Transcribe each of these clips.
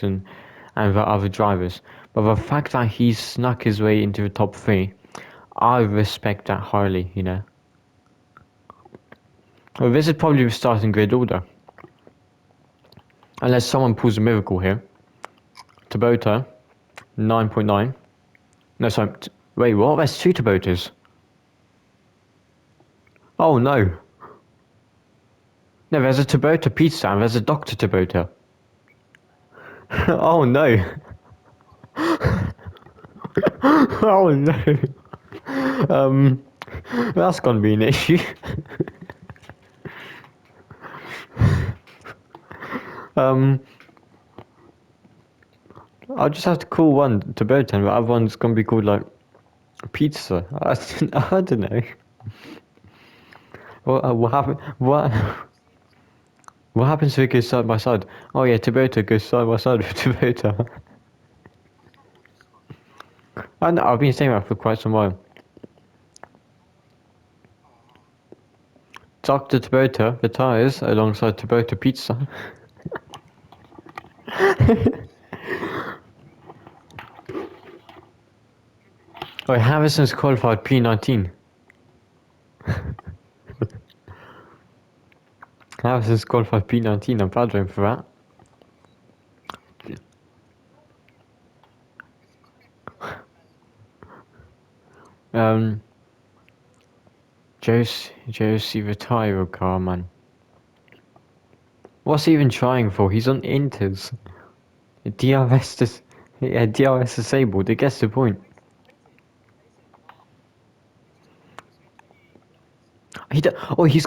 and the other drivers. But the fact that he snuck his way into the top 3, I respect that highly, you know. Well, this is probably the starting grid order. Unless someone pulls a miracle here. Tabota, 9.9. No, sorry. Wait, what? There's 2 Tabotas. Oh, no. No, there's a Tabota pizza and there's a Dr. Tabota. Oh, no. Oh, no. That's gonna be an issue. I'll just have to call one Tabota and the other one's gonna be called, like, pizza. I don't know. What happened? What happens if it goes side by side? Oh yeah, Tabota goes side by side with Tabota. I know, I've been saying that for quite some while. Dr. Tabota, the tires, alongside Tabota Pizza. Oh, Harrison's qualified P19. Harrison's qualified P19, I'm proud of him for that. Josie the tire car, man. What's he even trying for? He's on Inters. DRS disabled, it gets the point. He's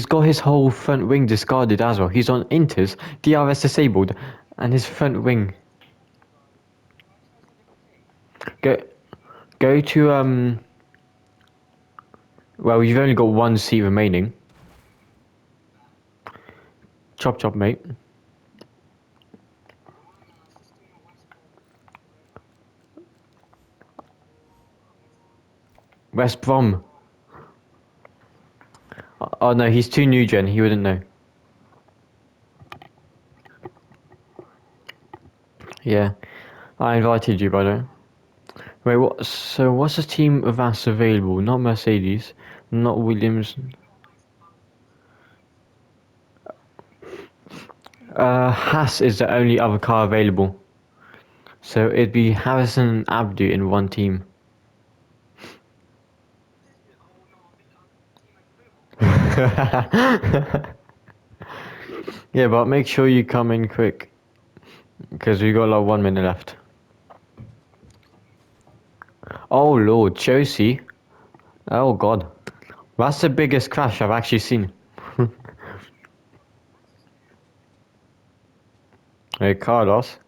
got his whole front wing discarded as well. He's on Inters, DRS disabled, and his front wing. Go to well, you've only got 1 seat remaining. Chop chop, mate. West Brom. Oh no, he's too new gen, he wouldn't know. Yeah, I invited you, by the way. Wait, what? So what's the team of us available? Not Mercedes, not Williams. Haas is the only other car available. So it'd be Harrison and Abdu in one team. Yeah, but make sure you come in quick. Because we got like 1 minute left. Oh lord, Josie. Oh god. That's the biggest crash I've actually seen. Hey, Carlos.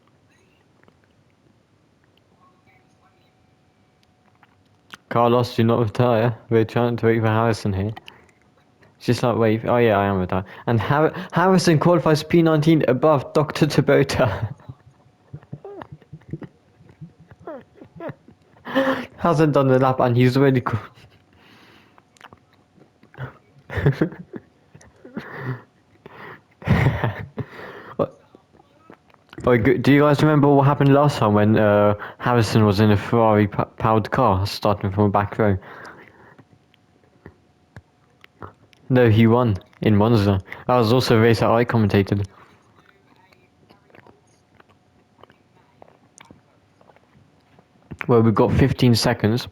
Carlos, do not retire. We're trying to wait for Harrison here. It's just like, wait. Oh yeah, I am retired. And Harrison qualifies P19 above Dr. Tabota. Hasn't done the lap and he's already... Do you guys remember what happened last time when Harrison was in a Ferrari powered car starting from a back row? No, he won in Monza. That was also a race that I commentated. Well, we've got 15 seconds.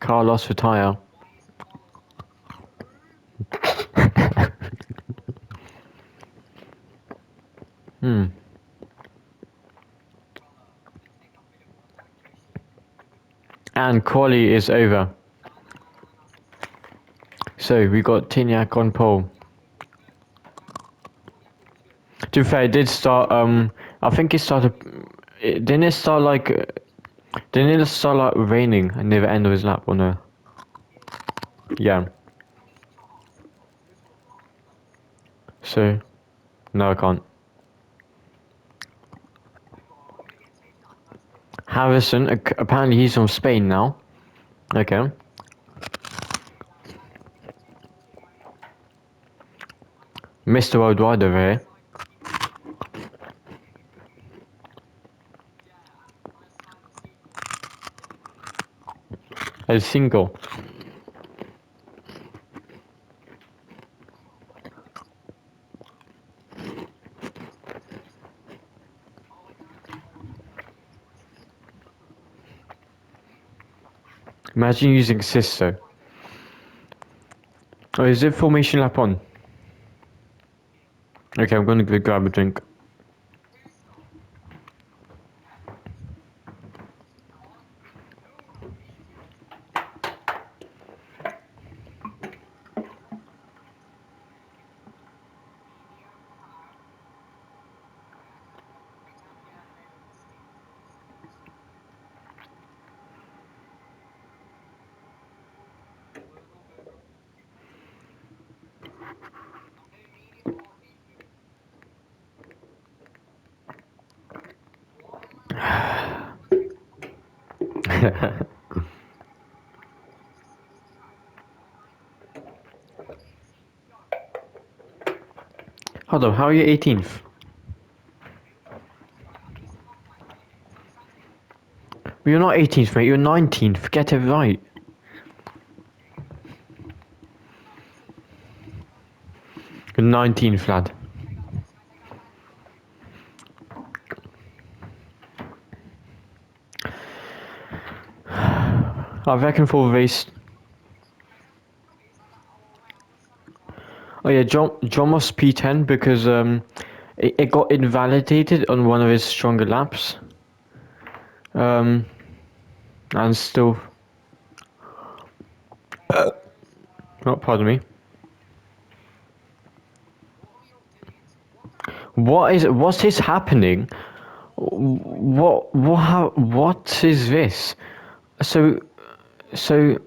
Carlos retire. And quali is over. So we got Tignac on pole. To be fair, it did start. I think it started. Didn't it start like? Didn't it start like raining near the end of his lap or no? Yeah. So, no, I can't. Harrison, apparently he's from Spain now. Okay. Mr. Worldwide over here. El Cinco. Imagine using Sisto. Oh, is it formation lap on? Okay, I'm gonna go grab a drink. Hold on, how are you 18th? You're not 18th, mate, you're 19th. Get it right. You're 19th, lad. I reckon for the race. Oh yeah, John was P10 because it got invalidated on one of his stronger laps. And still. Oh, pardon me. What is happening? What is this? So so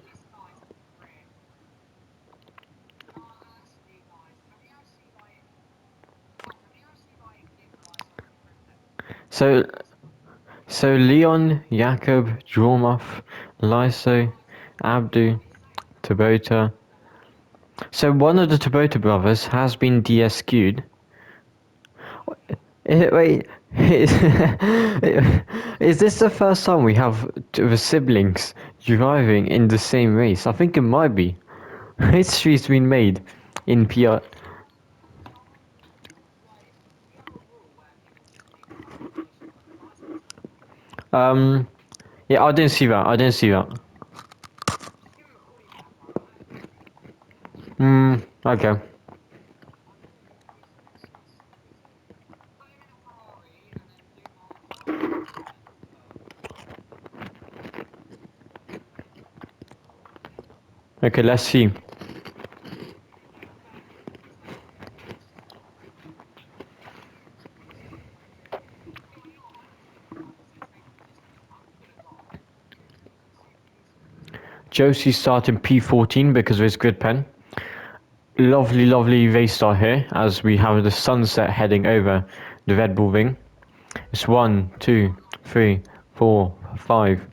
so so Leon, Jakob, Jormov, Lyso, Abdu, Tabota. So one of the Tabota brothers has been DSQ'd. Wait, is this the first time we have the siblings driving in the same race? I think it might be. History's been made in PR. Um, yeah, I didn't see that. I didn't see that. Okay. Okay, let's see. Josie starting P14 because of his grid pen. Lovely, lovely race start here as we have the sunset heading over the Red Bull Ring. It's 1, 2, 3, 4, 5.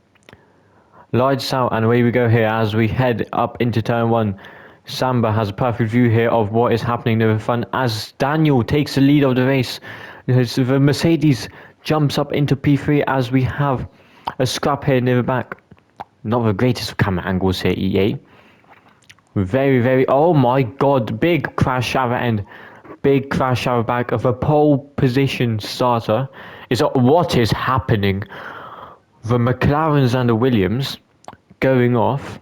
Lights out and away we go here as we head up into turn 1. Samba has a perfect view here of what is happening near the front as Daniel takes the lead of the race. The Mercedes jumps up into P3 as we have a scrap here near the back. Not the greatest of camera angles here, EA. Very, very. Oh my god, big crash out the end. Big crash out the back of a pole position starter. What is happening? The McLarens and the Williams going off.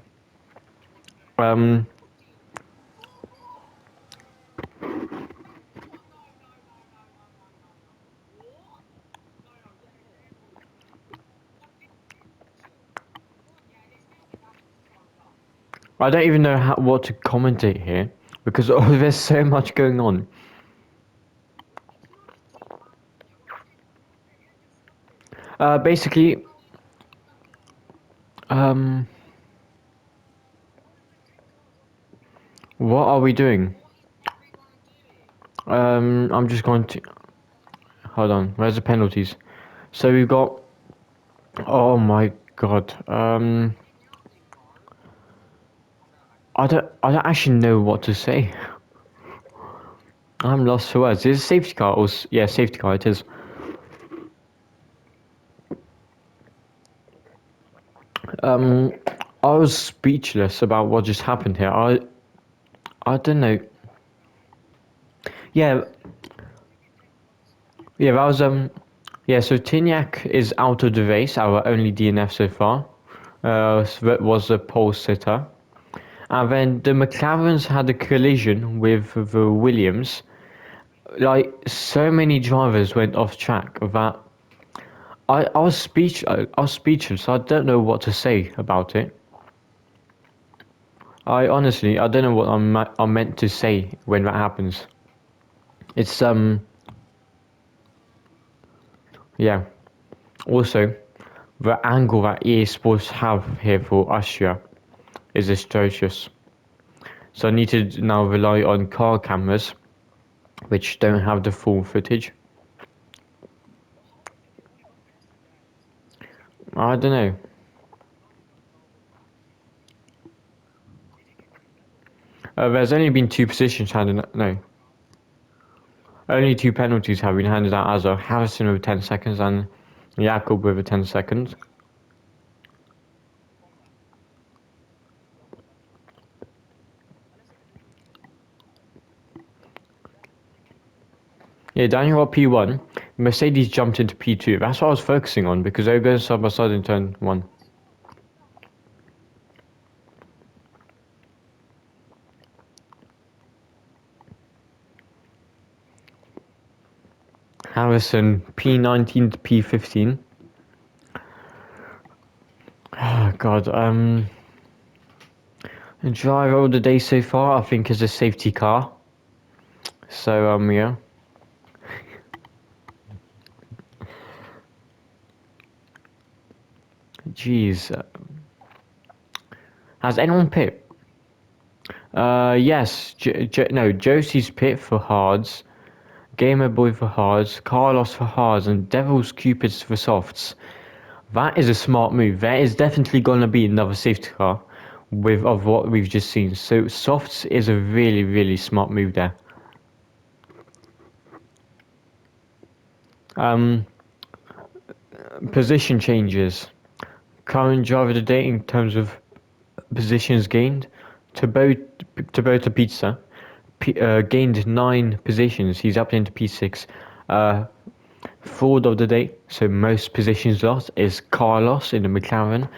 I don't even know what to commentate here because there's so much going on. Basically, what are we doing? I'm just going to hold on. Where's the penalties? So we've got. Oh my god. I don't actually know what to say. I'm lost for words. Is it a safety car or yeah, safety car it is. I was speechless about what just happened here. I don't know. Yeah, yeah, that was yeah. So Tignac is out of the race, our only DNF so far. So that was a pole sitter, and then the McLarens had a collision with the Williams. Like so many drivers went off track that I was speechless. I don't know what to say about it. I honestly I don't know what I'm meant to say when that happens. It's yeah. Also, the angle that EA Sports have here for Austria is atrocious. So I need to now rely on car cameras, which don't have the full footage. I don't know. There's only been two positions handed. No, only two penalties have been handed out as of Harrison with 10 seconds and Jakob with a 10 seconds. Yeah, Daniel got P1. Mercedes jumped into P2. That's what I was focusing on because they were going side by side in turn 1. Harrison P19 to P15. Oh god, the driver of the day so far I think is a safety car. So yeah. Jeez. Has anyone pit? Yes. No, Josie's pit for hards, Gamer Boy for hards, Carlos for hards, and Devil's Cupids for softs. That is a smart move. There is definitely gonna be another safety car with of what we've just seen. So softs is a really, really smart move there. Um, Position changes. Current driver of the day in terms of positions gained. Tabota Pizza gained 9 positions. He's up into P6. Fraud of the day, so most positions lost, is Carlos in the McLaren,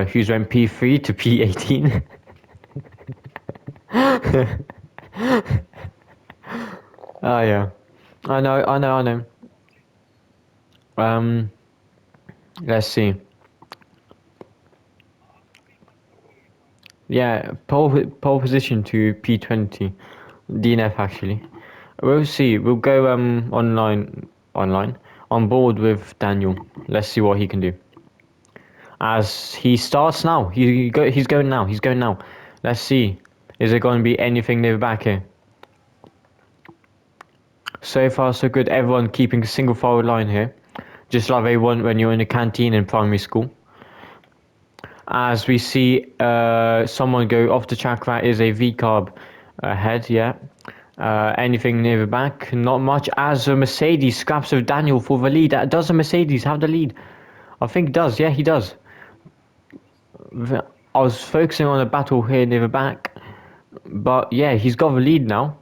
who's went P3 to P18. Oh yeah, I know. Um, let's see. Yeah, pole position to P20, DNF actually. We'll see. We'll go online on board with Daniel. Let's see what he can do. As he starts now, he's going now. He's going now. Let's see. Is there going to be anything near the back here? So far, so good. Everyone keeping a single file line here, just like they want when you're in a canteen in primary school. As we see someone go off the track, that is a V-carb ahead, yeah. Anything near the back? Not much. As a Mercedes scraps with Daniel for the lead. Does a Mercedes have the lead? I think it does. Yeah, he does. I was focusing on a battle here near the back, but yeah, he's got the lead now.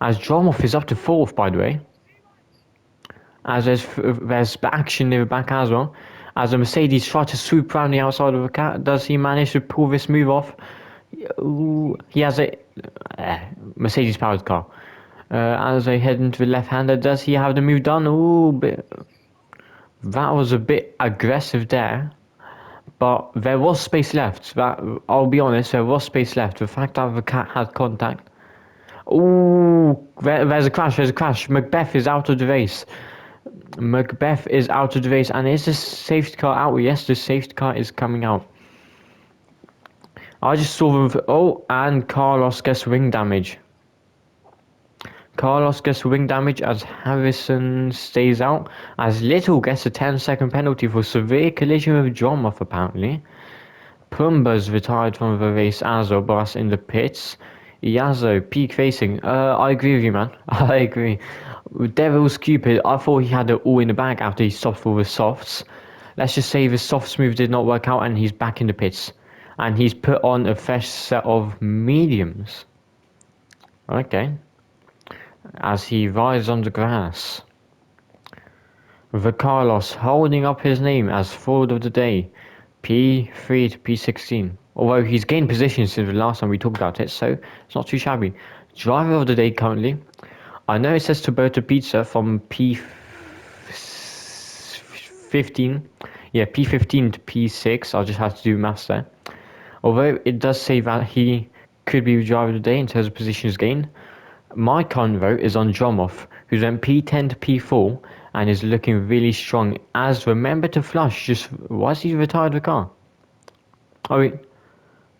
As Dromoff is up to 4th, by the way. As there's action near the back as well. As a Mercedes tries to swoop around the outside of the car, does he manage to pull this move off? Ooh, he has a Mercedes powered car. As they head into the left-hander, does he have the move done? Ooh, that was a bit aggressive there. But there was space left. That I'll be honest, there was space left. The fact that the cat had contact. Ooh, there's a crash. There's a crash. Macbeth is out of the race. Macbeth is out of the race, and is the safety car out? Yes, the safety car is coming out. I just saw them. Oh, and Carlos gets wing damage. Carlos gets wing damage as Harrison stays out. As Little gets a 10-second penalty for severe collision with Dromoff, apparently. Plumber's retired from the race as well, but that's in the pits. Yazo, peak facing. I agree with you, man. I agree. Devil's Cupid, I thought he had it all in the bag after he stopped for the softs. Let's just say the softs move did not work out and he's back in the pits. and he's put on a fresh set of mediums. Okay. As he rides on the grass. The Carlos holding up his name as forward of the day, P3 to P16. Although he's gained position since the last time we talked about it, so it's not too shabby. Driver of the day currently. I know it says Toyota Pizza from P15. Yeah, P15 to P6. I'll just have to do maths there. Although it does say that he could be the driver of the day in terms of positions gained. My current vote is on Dromoff, who's went P10 to P4 and is looking really strong. As remember to flush, just why is he retired the car? Oh wait,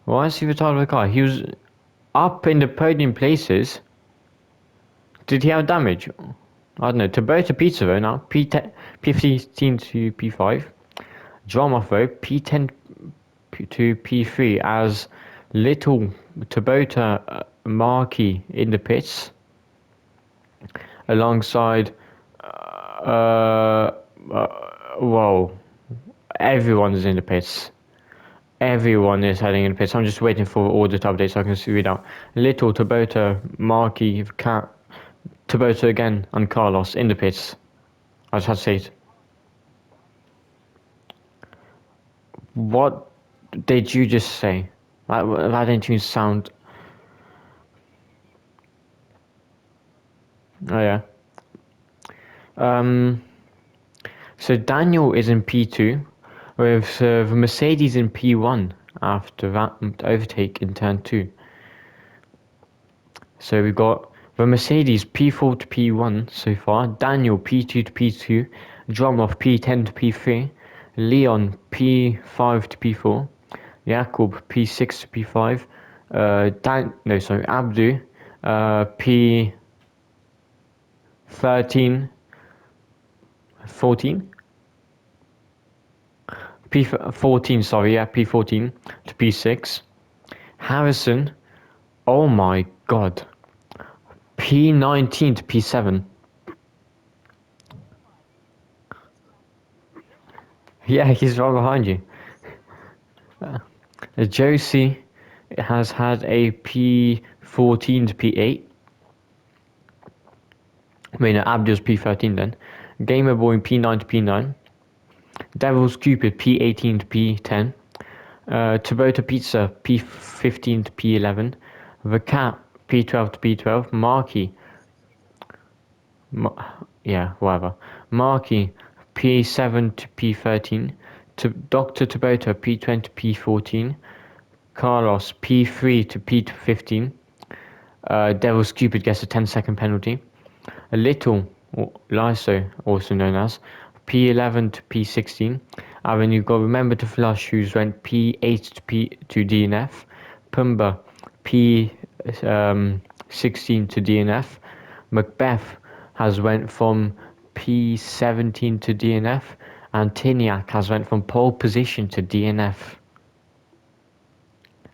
why is he retired the car? He was up in the podium places. Did he have damage? I don't know. Toyota Pizza though now P10, P15 to P5. Dromoff though P10 to P3 as little Toyota Marquee in the pits alongside whoa, everyone's in the pits. Everyone is heading in the pits. I'm just waiting for audit updates so I can read out. Little, Toyota, Marky, Toyota again, and Carlos in the pits. I just had to say it. What did you just say? That didn't even sound. Oh yeah. Um. So Daniel is in P2, with the Mercedes in P1 after that overtake in turn 2. So we've got the Mercedes P4 to P1 so far, Daniel P2 to P2, Dromoff P10 to P3, Leon P5 to P4, Jakub P6 to P5, Abdu P13, 14? P14, sorry, yeah, P14 to P6. Harrison, oh my god, P19 to P7. Yeah, he's right behind you. Josie has had a P14 to P8. I mean, Abdul's P13 then. Gamer Boy P9 to P9. Devil's Cupid P18 to P10. Toyota Pizza P15 to P11. The Cat P12 to P12. Marky, yeah, whatever. Marky P7 to P13. Dr. Toyota P20 to P14. Carlos P3 to P15. Devil's Cupid gets a 10-second penalty. A little Lyso, also known as P11 to P16. And then you've got Remember to Flush, who's went P8 to DNF. Pumba P16 to DNF. Macbeth has went from P17 to DNF, and Tiniak has went from pole position to DNF.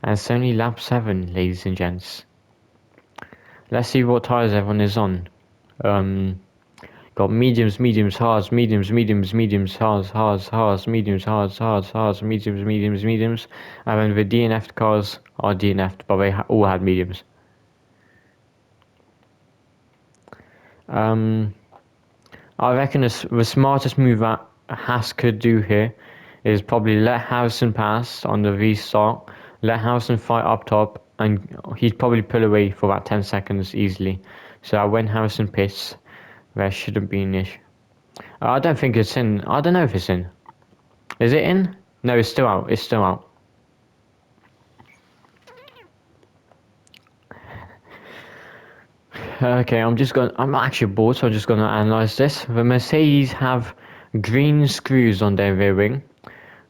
And it's only lap 7, ladies and gents. Let's see what tyres everyone is on. Got mediums, hards, mediums, hards, mediums, hards, mediums. And then the DNF cars are DNF'd, but they all had mediums. I reckon the smartest move that Haas could do here is probably let Harrison pass on the restart, let Harrison fight up top, and he'd probably pull away for about 10 seconds easily. So when Harrison pits, there shouldn't be an issue. I don't think it's in. I don't know if it's in. Is it in? No, it's still out. It's still out. Okay, I'm actually bored, so I'm just gonna analyze this. The Mercedes have green screws on their rear wing.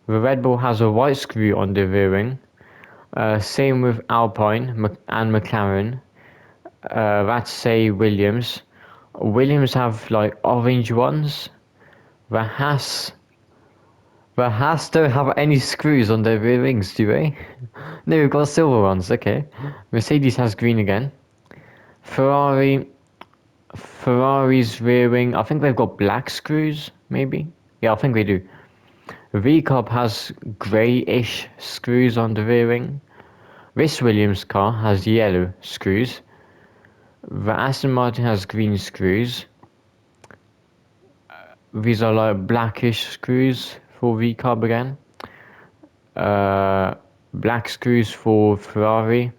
The Red Bull has a white screw on the rear wing. Same with Alpine and McLaren. That's say Williams. Williams have like orange ones. The Haas don't have any screws on their rear wings, do they? No, we've got silver ones. Okay. Mercedes has green again. Ferrari's rear wing, I think they've got black screws, maybe? Yeah, I think they do. V-Carb has greyish screws on the rear wing. This Williams car has yellow screws. The Aston Martin has green screws. These are like blackish screws for V-Carb again. Black screws for Ferrari.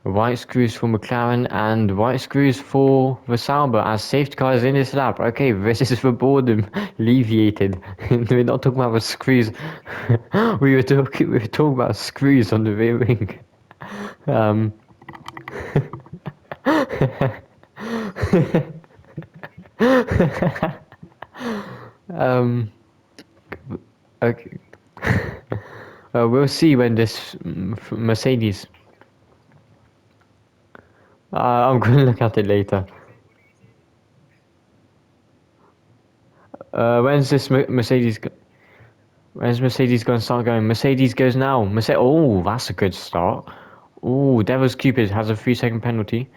White screws for McLaren and white screws for the Sauber as safety car is in this lap. Okay, this is the boredom alleviated. We're not talking about the screws. we were talking about screws on the rear wing. Um, um, okay. We'll see when this Mercedes. I'm gonna look at it later. When's this Mercedes? Where's Mercedes going to start going? Mercedes goes now. Oh, that's a good start. Oh, Devil's Cupid has a 3-second penalty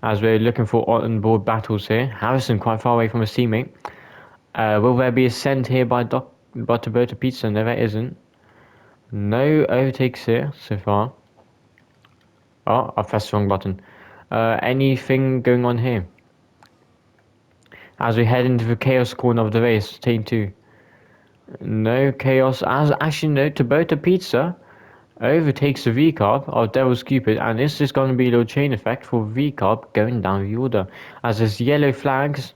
as we're looking for on-board battles here. Harrison quite far away from his teammate. Will there be a send here by Butterbota Pizza? No, there isn't. No overtakes here so far. Oh, I pressed the wrong button. Anything going on here? As we head into the chaos corner of the race, team 2. No chaos. As actually no, Tabota Pizza overtakes the V-Carb of Devil's Cupid, and this is going to be a little chain effect for V-Carb going down the order. As there's yellow flags.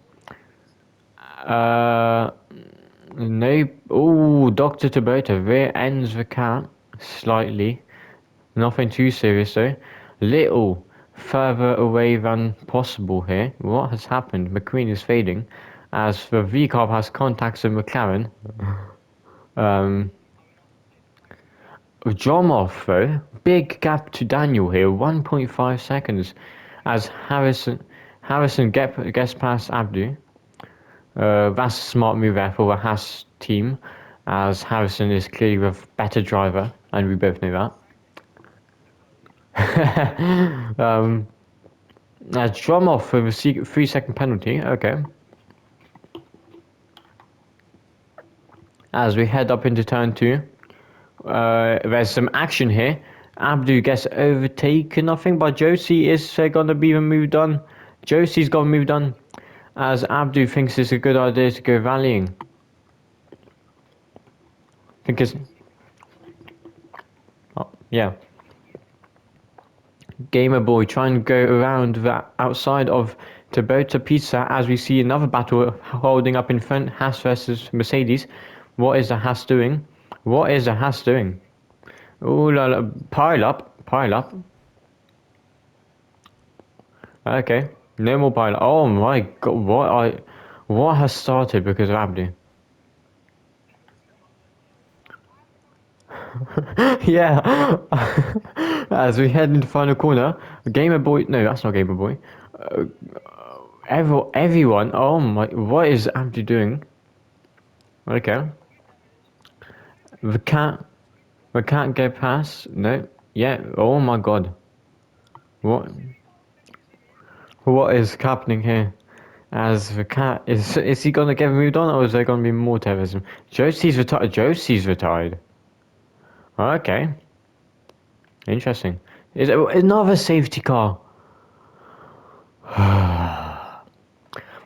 No. Oh, Dr. Tabota rear ends the cat slightly. Nothing too serious though. Little further away than possible here. What has happened? McQueen is fading as the V-Carb has contacts with McLaren. Drum off though, big gap to Daniel here, 1.5 seconds as Harrison gets past Abdu. That's a smart move there for the Haas team as Harrison is clearly a better driver and we both know that. Drum off with a 3-second penalty, okay. As we head up into turn 2. There's some action here. Abdu gets overtaken, I think, by Josie. Is there gonna be a move done? Josie's got a move done, as Abdu thinks it's a good idea to go rallying. I think it's... Oh, yeah. Gamer Boy trying to go around the outside of Tabota Pizza as we see another battle holding up in front. Haas versus Mercedes. What is the Haas doing? What is the Haas doing? Ooh la la, pile up. Okay, no more pile up. Oh my god, what has started because of Abdi? Yeah, as we head into final corner, Gamer Boy, no that's not Gamer Boy. Everyone, oh my, what is Abdi doing? Okay. We can't get past, no, yeah, oh my god. What is happening here? As the cat is he gonna get moved on or is there gonna be more terrorism? Josie's retired. Josie's retired. Okay. Interesting. Is it another safety car?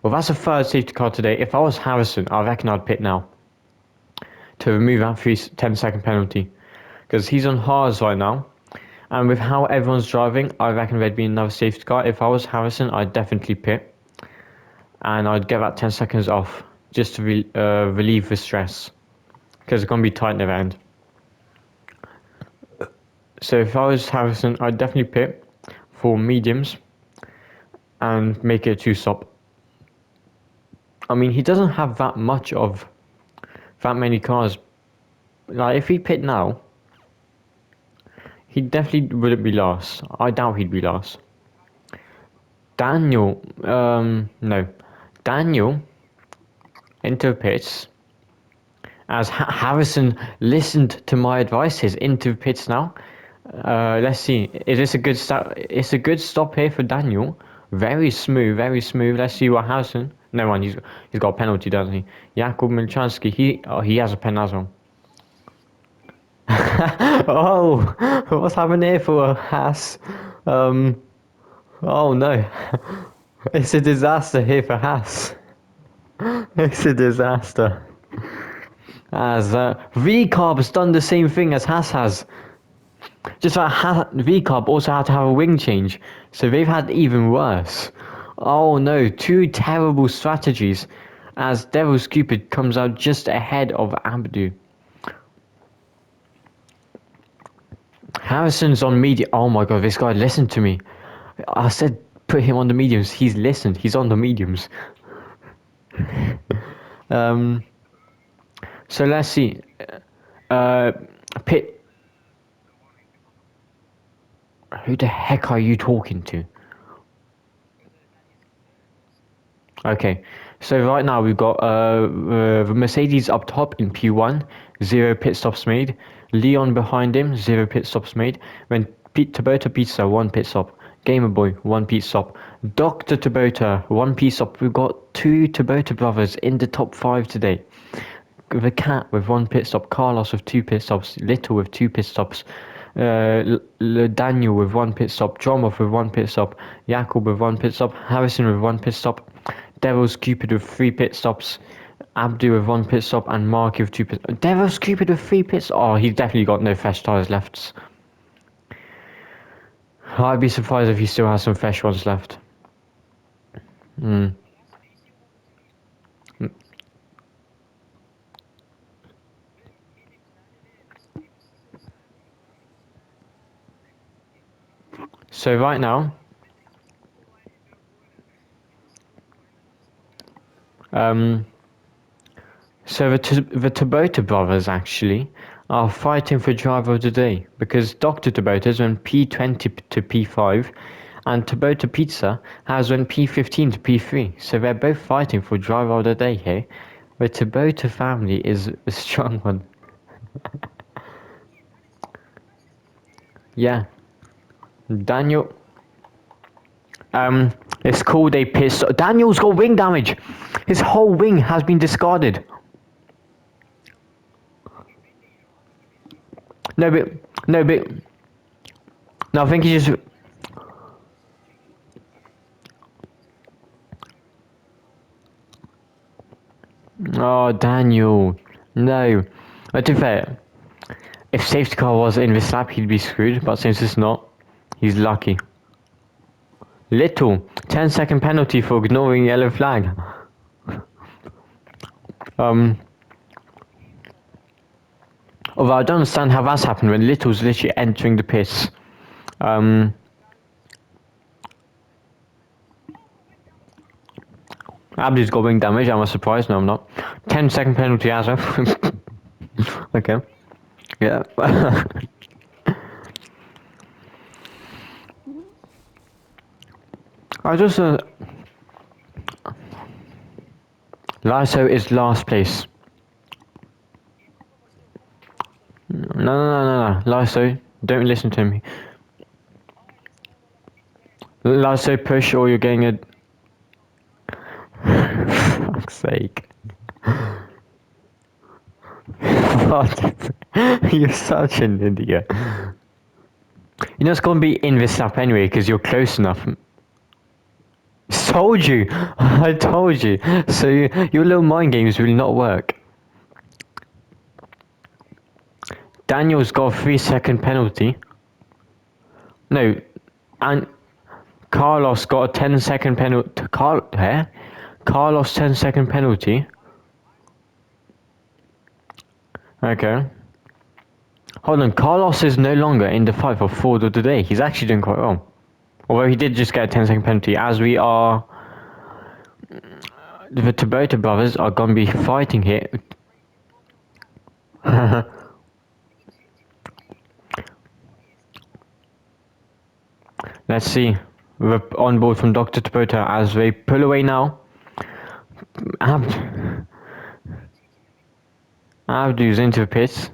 Well, that's the third safety car today. If I was Harrison, I reckon I'd pit now to remove that 10-second penalty because he's on hards right now. And with how everyone's driving, I reckon there'd be another safety car. If I was Harrison, I'd definitely pit. And I'd get that 10 seconds off just to relieve the stress because it's going to be tight near the end. So if I was Harrison, I'd definitely pit for mediums and make it a 2-stop. I mean, he doesn't have that many cars. Like, if he pit now, he definitely wouldn't be last. I doubt he'd be last. Daniel, no. Daniel into pits. As Harrison listened to my advice, he's into pits now. Let's see. Is this a good start? It's a good stop here for Daniel. Very smooth, very smooth. Let's see what Harrison. No mind, he's got a penalty, doesn't he? Jakub Milchanski, he has a pen as well. Oh, what's happened here for Haas? Oh no, it's a disaster here for Haas. It's a disaster. As V-Carb has done the same thing as Haas has. Just like V-Carb also had to have a wing change, so they've had even worse. Oh no, two terrible strategies as Devil's Cupid comes out just ahead of Abdu. Harrison's on medium. Oh my god, this guy listened to me. I said put him on the mediums. He's listened. He's on the mediums. So let's see. Pit. Who the heck are you talking to? Okay, so right now we've got the Mercedes up top in P1, 0 pit stops made. Leon behind him, 0 pit stops made. Then Tabota Pizza, 1 pit stop. Gamer Boy, 1 pit stop. Dr. Tabota, 1 pit stop. We've got 2 Tabota brothers in the top 5 today. The Cat with 1 pit stop. Carlos with 2 pit stops. Little with 2 pit stops. Daniel with 1 pit stop. Dromov with 1 pit stop. Jakub with 1 pit stop. Harrison with 1 pit stop. Devil's Cupid with 3 pit stops. Abdu with 1 pit stop. And Mark with 2 pit stops. Devil's Cupid with 3 pits. Oh, he's definitely got no fresh tyres left. I'd be surprised if he still has some fresh ones left. So right now, so the Tabota brothers actually are fighting for driver of the day because Dr. Tabota's went P20 to P5 and Tabota Pizza has went P15 to P3. So they're both fighting for driver of the day here. The Tabota family is a strong one. Yeah. Daniel. It's called a piss. Daniel's got wing damage. His whole wing has been discarded. No, I think he just. Oh, Daniel. No. But to be fair, if safety car was in this lap, he'd be screwed. But since it's not, he's lucky. Little 10-second penalty for ignoring yellow flag. Although I don't understand how that's happened when Little's literally entering the pits. Abdi's got wing damage. I'm surprised. No, I'm not. 10-second penalty as well. Okay. Yeah. I just. Lyso is last place. No. Lyso, don't listen to me. Lyso, push or you're getting a. Fuck's sake. What? You're such an idiot. You know it's gonna be in this lap anyway because you're close enough. Told you! I told you! So your little mind games will not work. Daniel's got a 3-second penalty. No, and Carlos got a 10-second penalty. Carlos 10-second penalty. Okay. Hold on, Carlos is no longer in the fight for Ford of the day. He's actually doing quite well. Although he did just get a 10-second penalty, as we are. The Tabota brothers are going to be fighting here. Let's see. We're on board from Dr. Tabota as they pull away now. Abdu's into the pits.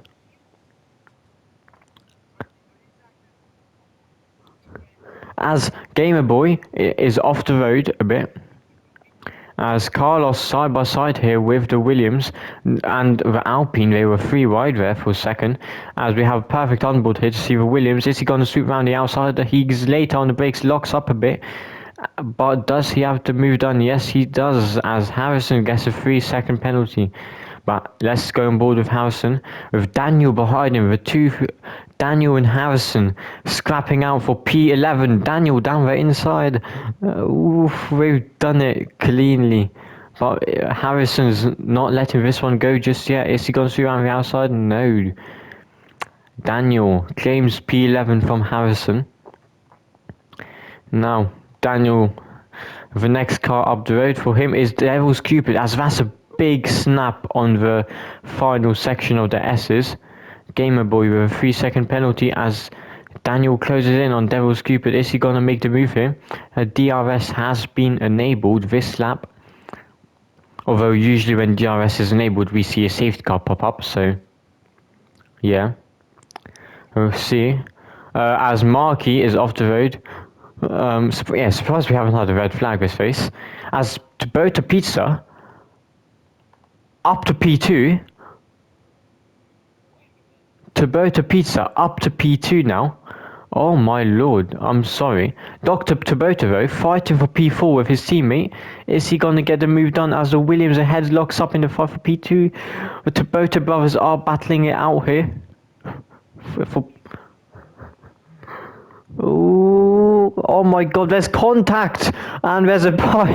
As Gamer Boy is off the road a bit. As Carlos side by side here with the Williams and the Alpine, they were 3 wide there for a second. As we have a perfect onboard here to see the Williams. Is he going to swoop around the outside? He's later on the brakes, locks up a bit. But does he have to move done? Yes, he does, as Harrison gets a 3-second penalty. But let's go on board with Harrison, with Daniel behind him, the two, Daniel and Harrison, scrapping out for P11. Daniel down the inside. Oof, we've done it cleanly. But Harrison's not letting this one go just yet. Is he going to see around the outside? No. Daniel claims P11 from Harrison. Now, Daniel, the next car up the road for him is Devil's Cupid, as that's a big snap on the final section of the S's. Gamer Boy with a 3-second penalty as Daniel closes in on Devil's Cupid. Is he going to make the move here? DRS has been enabled this lap. Although usually when DRS is enabled we see a safety car pop up, so yeah. We'll see. As Marky is off the road. Surprised we haven't had a red flag this face. As Kubota Pizza up to P2. Kubota Pizza up to P2 now. Oh my lord, I'm sorry. Dr. Kubota though, fighting for P4 with his teammate. Is he gonna get the move done as the Williams ahead locks up in the fight for P2? The Kubota brothers are battling it out here. Oh my god, there's contact! And there's a pipe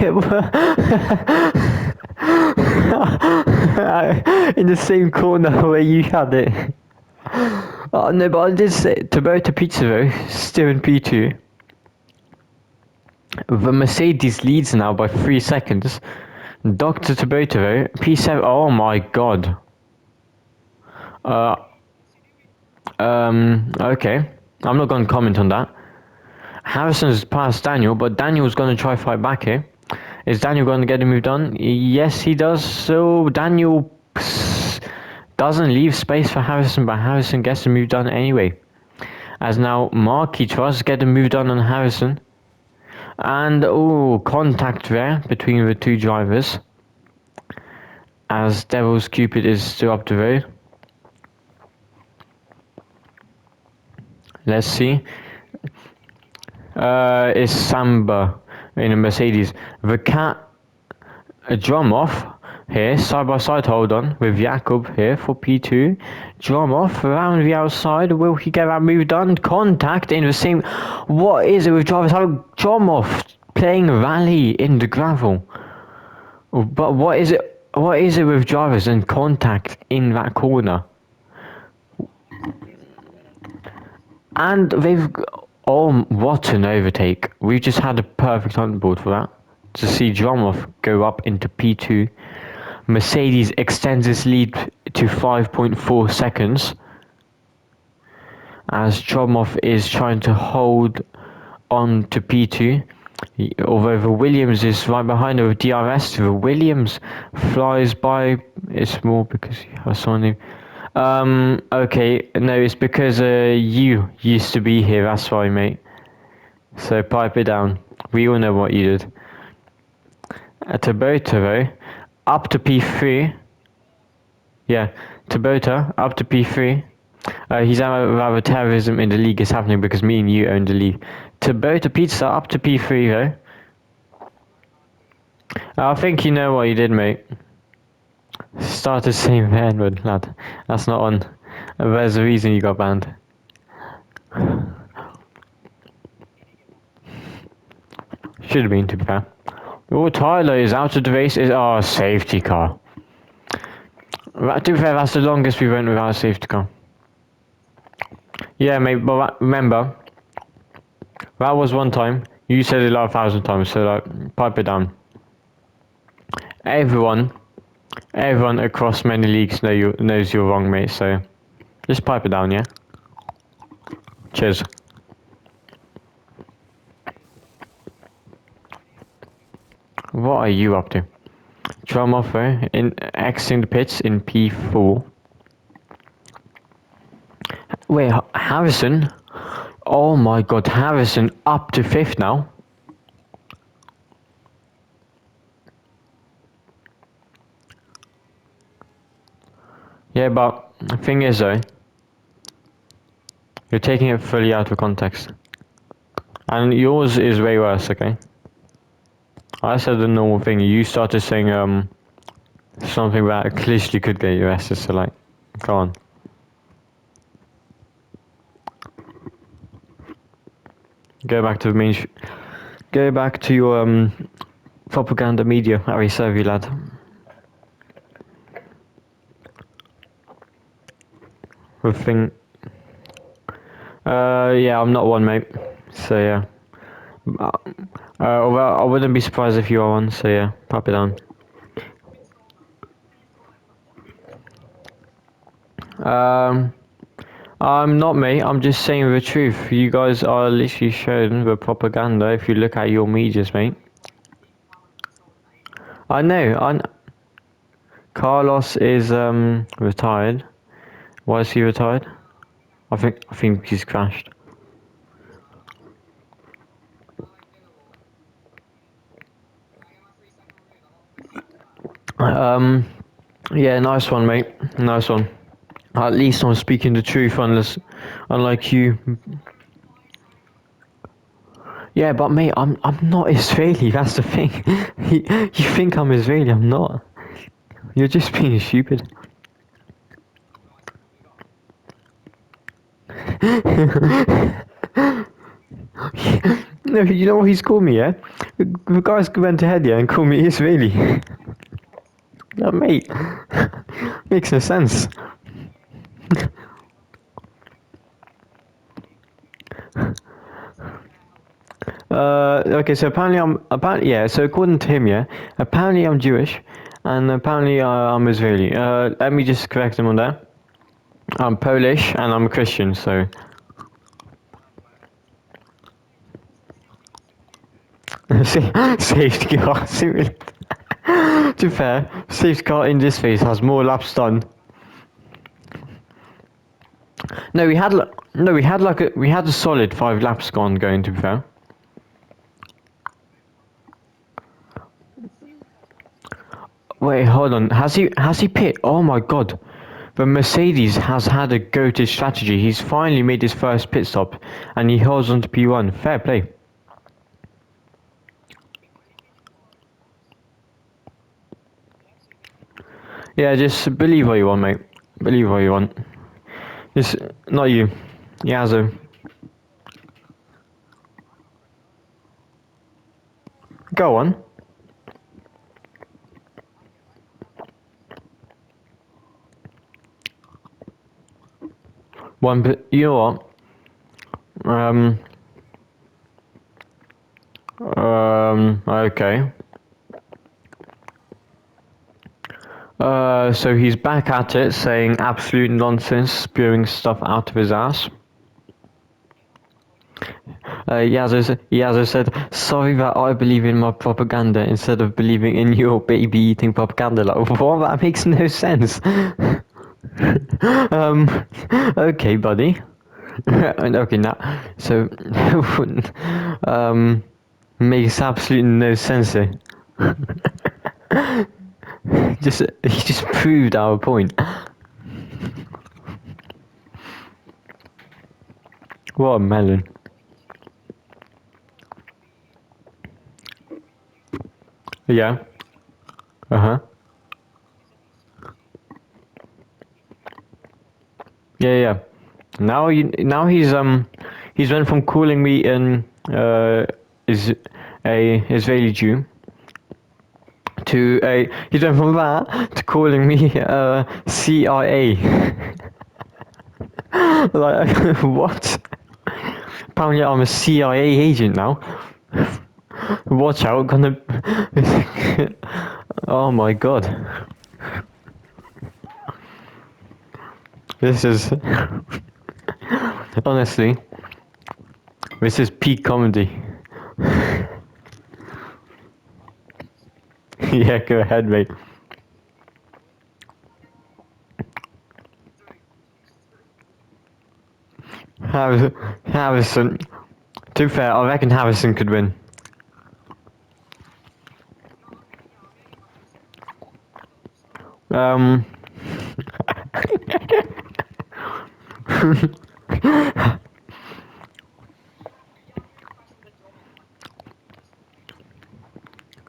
in the same corner where you had it. Oh no, but I did say Kubota Pizza though, still in P2. The Mercedes leads now by 3 seconds. Dr. Kubota though, P7, oh my god. Okay. I'm not going to comment on that. Harrison's passed Daniel, but Daniel's going to try fight back here. Is Daniel going to get the move done? Yes, he does. So Daniel doesn't leave space for Harrison, but Harrison gets the move done anyway. As now Marky tries to get the move done on Harrison. And contact there between the two drivers. As Devil's Cupid is still up the road. Let's see. It's Samba in a Mercedes. The cat, a drum off here, side by side hold on with Jakob here for P2. Drum off around the outside. Will he get that move done? Contact in the same. What is it with drivers having drum off playing rally in the gravel? But what is it? What is it with drivers and contact in that corner? And they've... Oh, what an overtake. We just had a perfect onboard for that. To see Dromov go up into P2. Mercedes extends its lead to 5.4 seconds. As Dromov is trying to hold on to P2. Although the Williams is right behind her with DRS. The Williams flies by. It's more because you have someone okay, no, it's because you used to be here, that's why, mate. So pipe it down. We all know what you did. Kubota though, up to P3. Yeah, Kubota up to P3. He's rather terrorism in the league is happening because me and you own the league. Kubota Pizza up to P3 though. I think you know what you did, mate. Started saying the N-word, lad. That's not on. There's a reason you got banned. Should have been, to be fair. Oh, Tyler is out of the race. Safety car. To be fair, that's the longest we went without a safety car. Yeah, mate, but remember, that was one time. You said it like 1,000 times, so like, pipe it down. Everyone across many leagues knows you're wrong, mate, so just pipe it down, yeah? Cheers. What are you up to? Drum off there, in exiting the pits in P4. Wait, Harrison? Oh my god, Harrison up to 5th now. Yeah, but the thing is though, you're taking it fully out of context. And yours is way worse, okay? I said the normal thing, you started saying something that clearly could get you arrested, so like, go on. Go back to the main go back to your propaganda media, Harry serve you lad. The thing yeah, I'm not one, mate. So yeah. Well, I wouldn't be surprised if you are one, so yeah, pop it on. Um, I'm not, mate. I'm just saying the truth. You guys are literally showing the propaganda if you look at your medias, mate. I know. Carlos is retired. Why is he retired? I think he's crashed. Um, yeah, nice one, mate. Nice one. At least I'm speaking the truth, unlike you. Yeah, but mate, I'm not Israeli. That's the thing. You think I'm Israeli? I'm not. You're just being stupid. No, you know what he's called me, yeah? The guys went ahead, yeah, and called me Israeli. No, mate, makes no sense. Okay, so yeah. So according to him, yeah, apparently I'm Jewish, and apparently I'm Israeli. Let me just correct him on that. I'm Polish and I'm a Christian, so safety car. To be fair, safety car in this phase has more laps done. No, we had a solid 5 laps gone going. To be fair. Wait, hold on. Has he pit? Oh my god. The Mercedes has had a go-to strategy. He's finally made his first pit stop and he holds on to P1. Fair play. Yeah, just believe what you want, mate. Believe what you want. Just not you. Yazoo. Go on. You know what? Okay. So he's back at it, saying absolute nonsense, spewing stuff out of his ass. Yazo said, sorry that I believe in my propaganda instead of believing in your baby eating propaganda. Like, what? That makes no sense. Okay, buddy. Okay, now, so, makes absolutely no sense. He just proved our point. What a melon. Yeah. Uh-huh. Yeah. He's went from calling me is a Israeli Jew to he's went from that to calling me CIA. Like what? Apparently I'm a CIA agent now. Watch out, gonna. Oh my god. This is honestly, this is peak comedy. Yeah, go ahead, mate. Harrison. To be fair, I reckon Harrison could win. Um,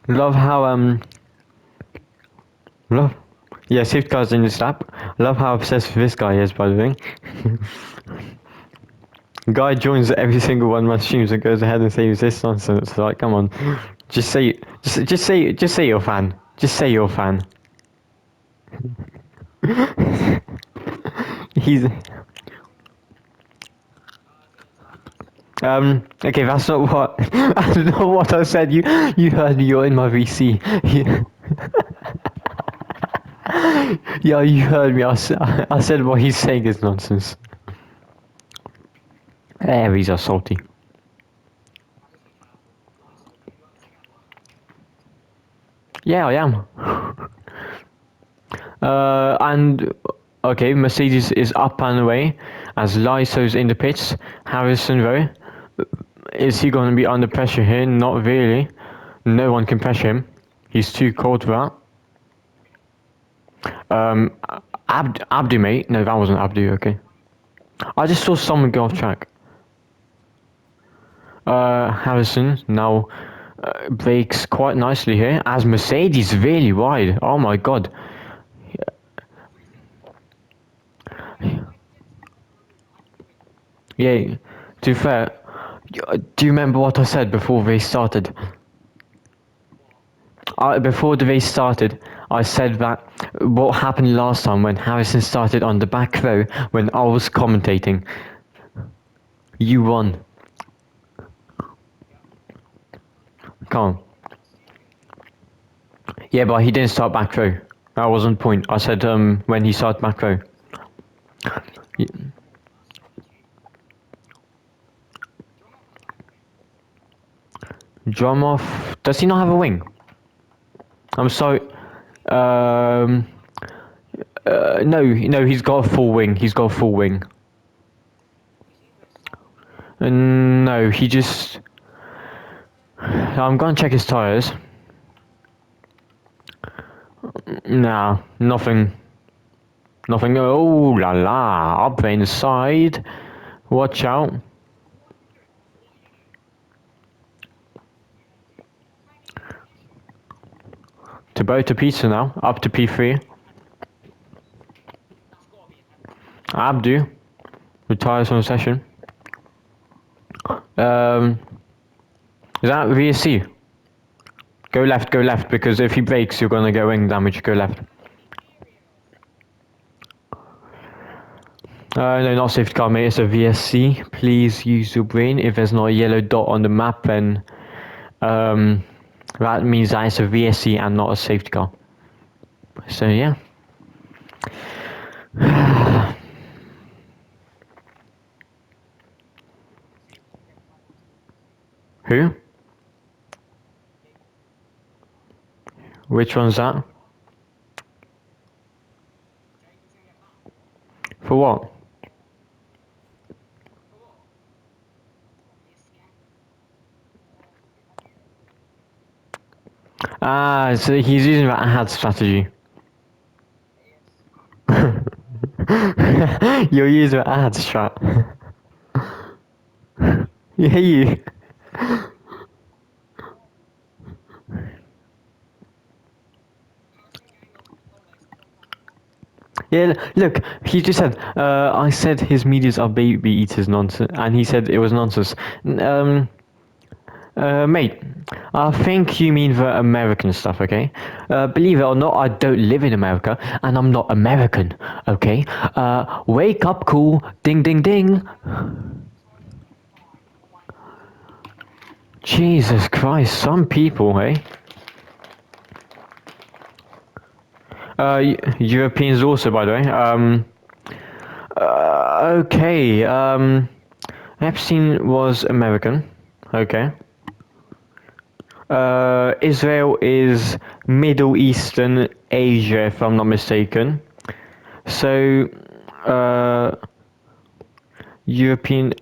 Love how love yeah, safety cars in this app. Love how obsessed with this guy is, by the way. Guy joins every single one of my streams and goes ahead and says this nonsense. Like, come on, just say you're a fan. Just say you're a fan. He's okay, that's not what that's not what I said. You heard me. You're in my VC. Yeah, you heard me. I said what he's saying is nonsense. Aries are salty. Yeah, I am. And okay, Mercedes is up and away as Lyso's in the pits. Harrison though, is he going to be under pressure here? Not really. No one can pressure him. He's too cold for that. Abdu mate. No, that wasn't Abdu. Okay. I just saw someone go off track. Harrison now brakes quite nicely here as Mercedes really wide. Oh my god. Yeah, to be fair, do you remember what I said before they started? Before the race started, I said that what happened last time when Harrison started on the back row when I was commentating. You won. Come on. Yeah, but he didn't start back row. That wasn't the point. I said when he started back row. Drum off. Does he not have a wing? I'm sorry. No, he's got a full wing. He's got a full wing. No, he just. I'm gonna check his tires. Nah, nothing. Nothing. Oh la la! Up there inside. Watch out. To bow to pizza now. Up to P3. Abdu retires from the session. Is that VSC? Go left, because if he breaks, you're gonna get wing damage. Go left. No, not safety car, mate. It's a VSC. Please use your brain. If there's not a yellow dot on the map, then that means that it's a VSC and not a safety car. So yeah. Who? Which one's that? For what? Ah, so he's using that ad strategy. You're using that ad strat. Yeah, you. Yeah, look, he just said, I said his medias are baby eaters nonsense, and he said it was nonsense. Mate, I think you mean the American stuff, okay? Believe it or not, I don't live in America, and I'm not American, okay? Wake up, cool, ding ding ding. Jesus Christ, some people, eh? Europeans also, by the way. Okay, Epstein was American, okay. Israel is Middle Eastern Asia, if I'm not mistaken. So, European.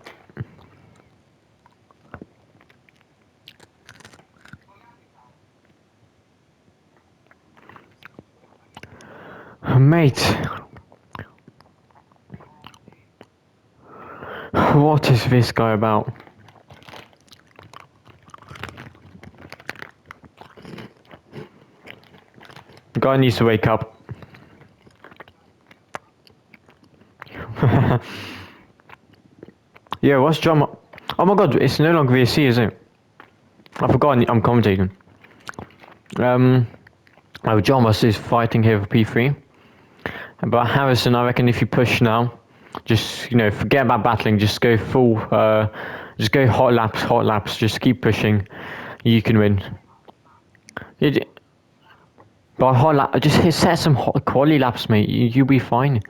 Mate, What is this guy about? The guy needs to wake up. Yeah, what's drama? Oh my god, it's no longer VSC, is it? I forgot I'm commentating. Oh, John Ross is fighting here for P3. But Harrison, I reckon if you push now, just, you know, forget about battling, just go full, just go hot laps, just keep pushing. You can win. But hot lap, just set some hot quality laps, mate. You'll be fine.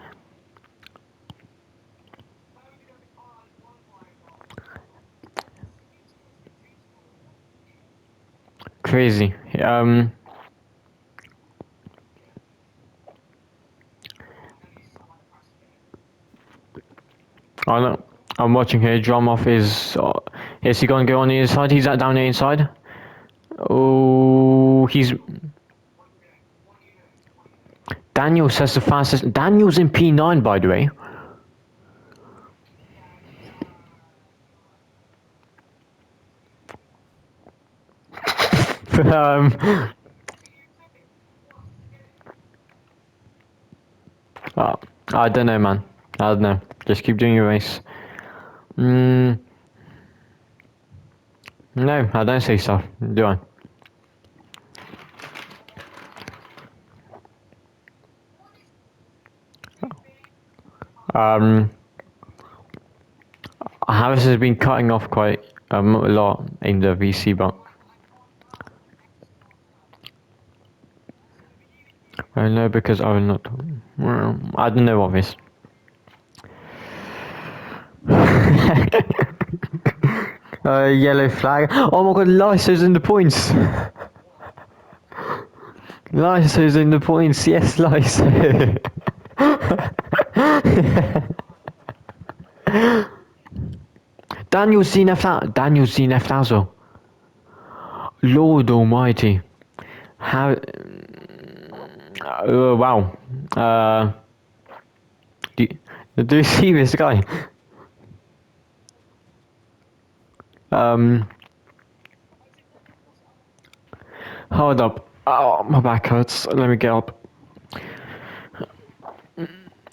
Crazy. I know. I'm watching here. Dromoff is. Is he going to go on the inside? He's down the inside. Oh, he's. Daniel says the fastest. Daniel's in P9, by the way. I don't know, man. I don't know. Just keep doing your race. No, I don't say so. Do I? Harris has been cutting off quite a lot in the VC, but I know because I will not. I don't know what this. Yellow flag. Oh my god, Lyso's in the points. Lyso's in the points. Yes, Lyso. Daniel's DNF'd out. Daniel's DNF'd out as well. Lord Almighty. How? Wow. Do you see this guy? Hold up. Oh, my back hurts. Let me get up.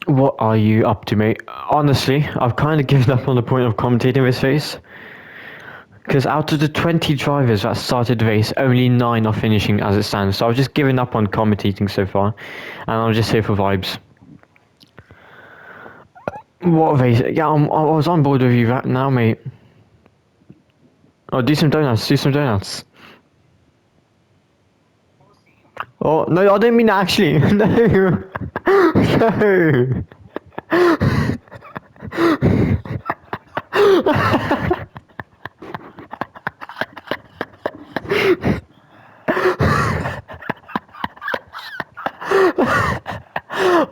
What are you up to, mate? Honestly, I've kind of given up on the point of commentating this race. Because out of the 20 drivers that started the race, only 9 are finishing as it stands. So I've just given up on commentating so far. And I'm just here for vibes. What race? Yeah, I was on board with you right now, mate. Oh, do some donuts. Do some donuts. Oh, no, I didn't mean that actually. No. No.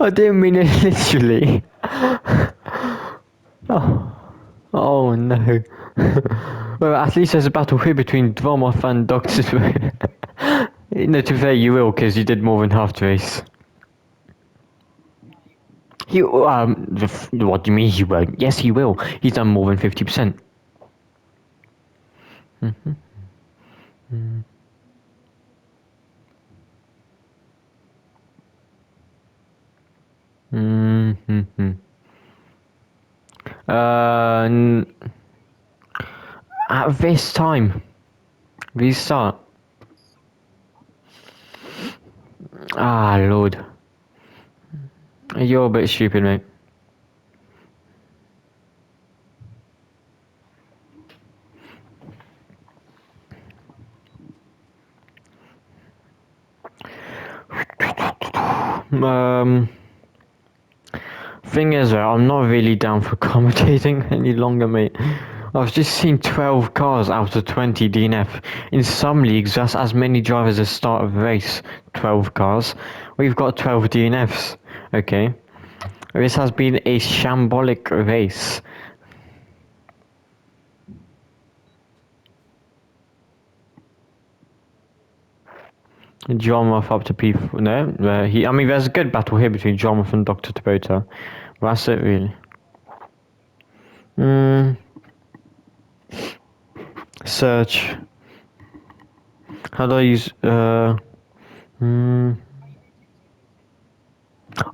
I didn't mean it literally. Oh no. Well, at least there's a battle here between Dvormov and Dr. No, to be fair, you will, because you did more than half the race. What do you mean he won't? Yes, he will. He's done more than 50%. At this time, restart. Ah, Lord. You're a bit stupid, mate. Thing is, I'm not really down for commentating any longer, mate. I've just seen 12 cars out of 20 DNF. In some leagues, that's as many drivers as start of the race. 12 cars. We've got 12 DNFs. Okay. This has been a shambolic race. Dromoff up to P4. No, I mean, there's a good battle here between Dromoff and Dr. Tabota. That's it, really. Search. How do I use oh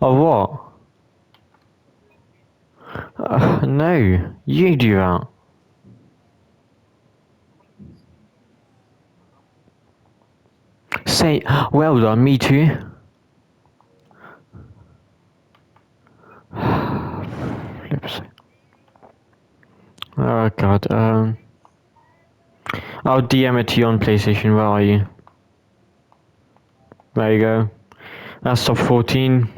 what? No, you do that. Say, well done, me too. Flips. Oh god, I'll DM it to you on PlayStation, where are you? There you go. That's top 14.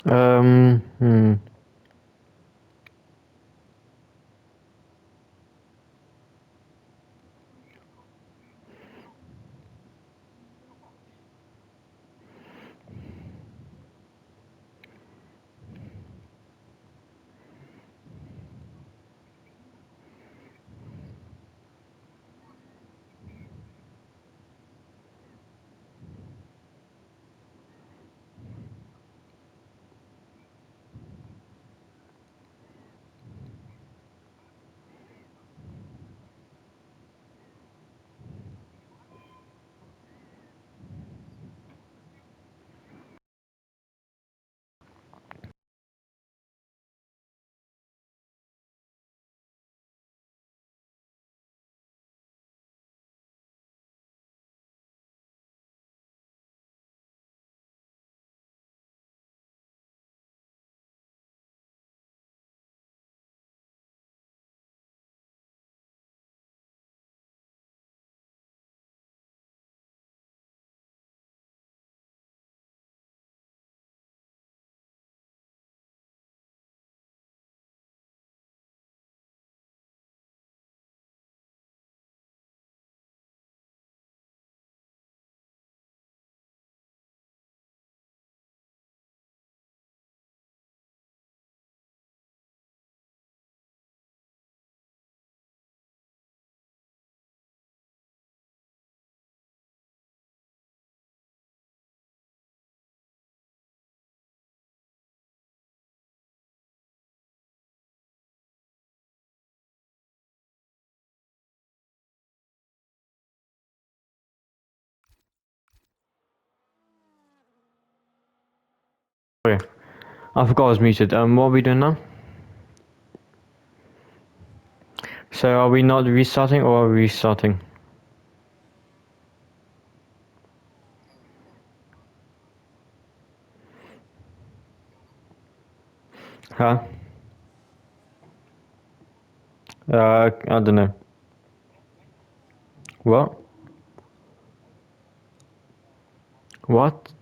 Um, hmm. Okay, I forgot I was muted. What are we doing now? So are we not restarting or are we restarting? Huh? I don't know. What? What?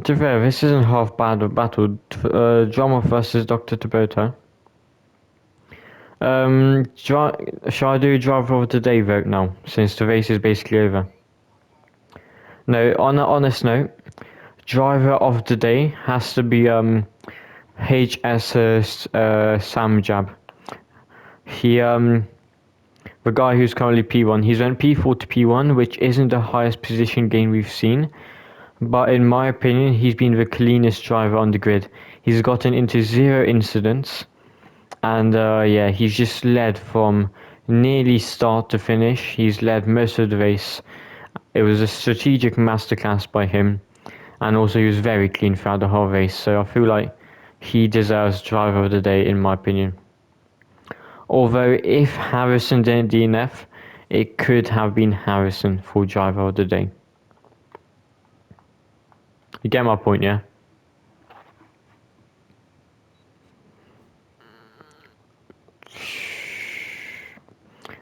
To be fair, this isn't half bad or battle. Drama versus Dr. Tabota. Shall I do driver of the day vote now, since the race is basically over? No, on an honest note, driver of the day has to be HS Sam Jab. He the guy who's currently P1. He's went P4 to P1, which isn't the highest position gain we've seen. But in my opinion, he's been the cleanest driver on the grid. He's gotten into 0 incidents. And yeah, he's just led from nearly start to finish. He's led most of the race. It was a strategic masterclass by him. And also he was very clean throughout the whole race. So I feel like he deserves driver of the day in my opinion. Although if Harrison didn't DNF, it could have been Harrison for driver of the day. You get my point, yeah?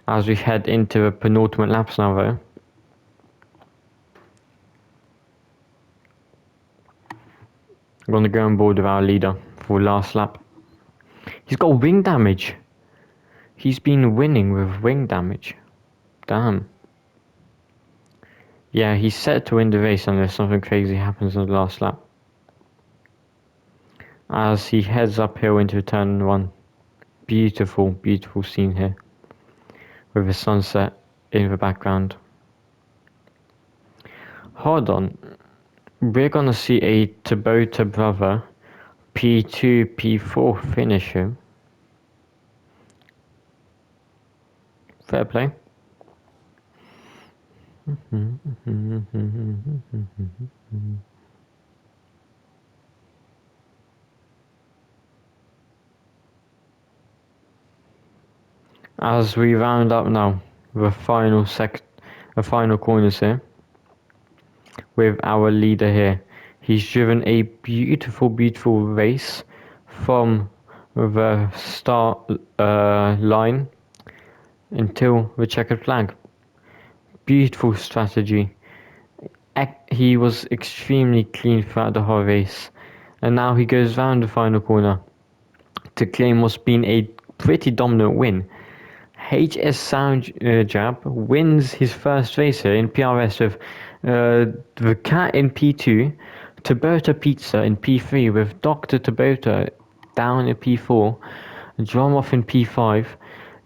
As we head into the penultimate laps now though. I'm gonna go on board with our leader for last lap. He's got wing damage. He's been winning with wing damage. Damn. Yeah, he's set to win the race unless something crazy happens on the last lap. As he heads uphill into turn 1. Beautiful, beautiful scene here. With the sunset in the background. Hold on. We're gonna see a Tabota brother P2, P4 finisher. Fair play. As we round up now, the final corners here, with our leader here. He's driven a beautiful, beautiful race from the start line until the checkered flag. Beautiful strategy. He was extremely clean throughout the whole race. And now he goes round the final corner to claim what's been a pretty dominant win. HS Sound Jab wins his first race here in PRS with the Cat in P2, Tabota Pizza in P3 with Dr. Tabota down in P4, Dromoff in P5,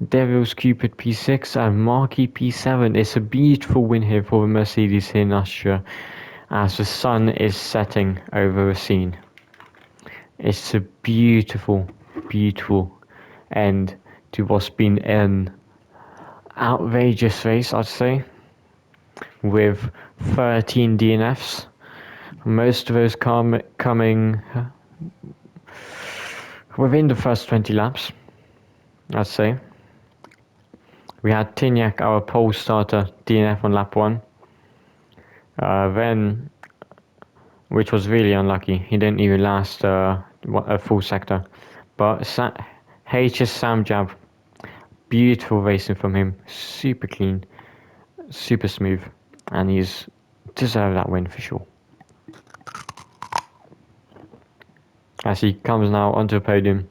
Devil's Cupid P6 and Marquis P7. It's a beautiful win here for the Mercedes here in Austria as the sun is setting over the scene. It's a beautiful, beautiful end to what's been an outrageous race, I'd say, with 13 DNFs. Most of those coming within the first 20 laps, I'd say. We had Tignac, our pole starter, DNF on lap 1. Then, which was really unlucky, he didn't even last a full sector. But HS Sam Jab, beautiful racing from him, super clean, super smooth, and he's deserved that win for sure. As he comes now onto the podium,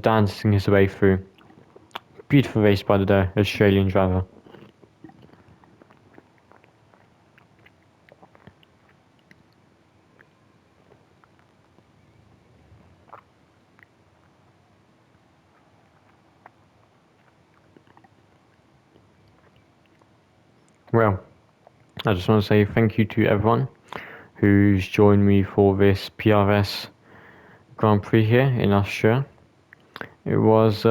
dancing his way through. Beautiful race by the Australian driver. Well, I just want to say thank you to everyone who's joined me for this PRS Grand Prix here in Austria. It was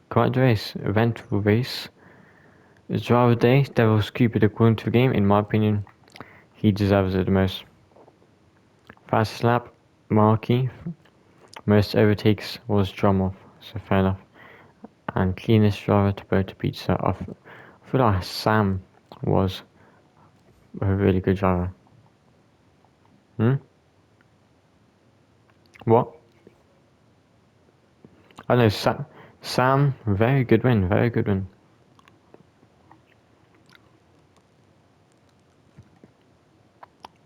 quite a race, eventful race. The driver of the day, Devil's Cupid according to the game, in my opinion, he deserves it the most. Fastest lap, Marquis. Most overtakes was Dromoff, so fair enough. And cleanest driver to Tabota Pizza. I feel like Sam was a really good driver. What? I know Sam, very good win, very good win.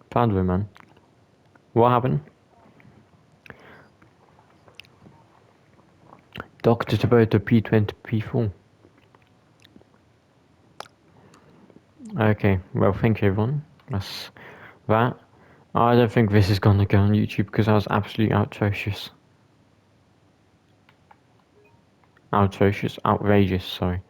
Proud of him, man. What happened? Dr. Tabota P20 P4. Okay, well, thank you everyone. That's that. I don't think this is gonna go on YouTube because I was absolutely atrocious. Outrageous, sorry.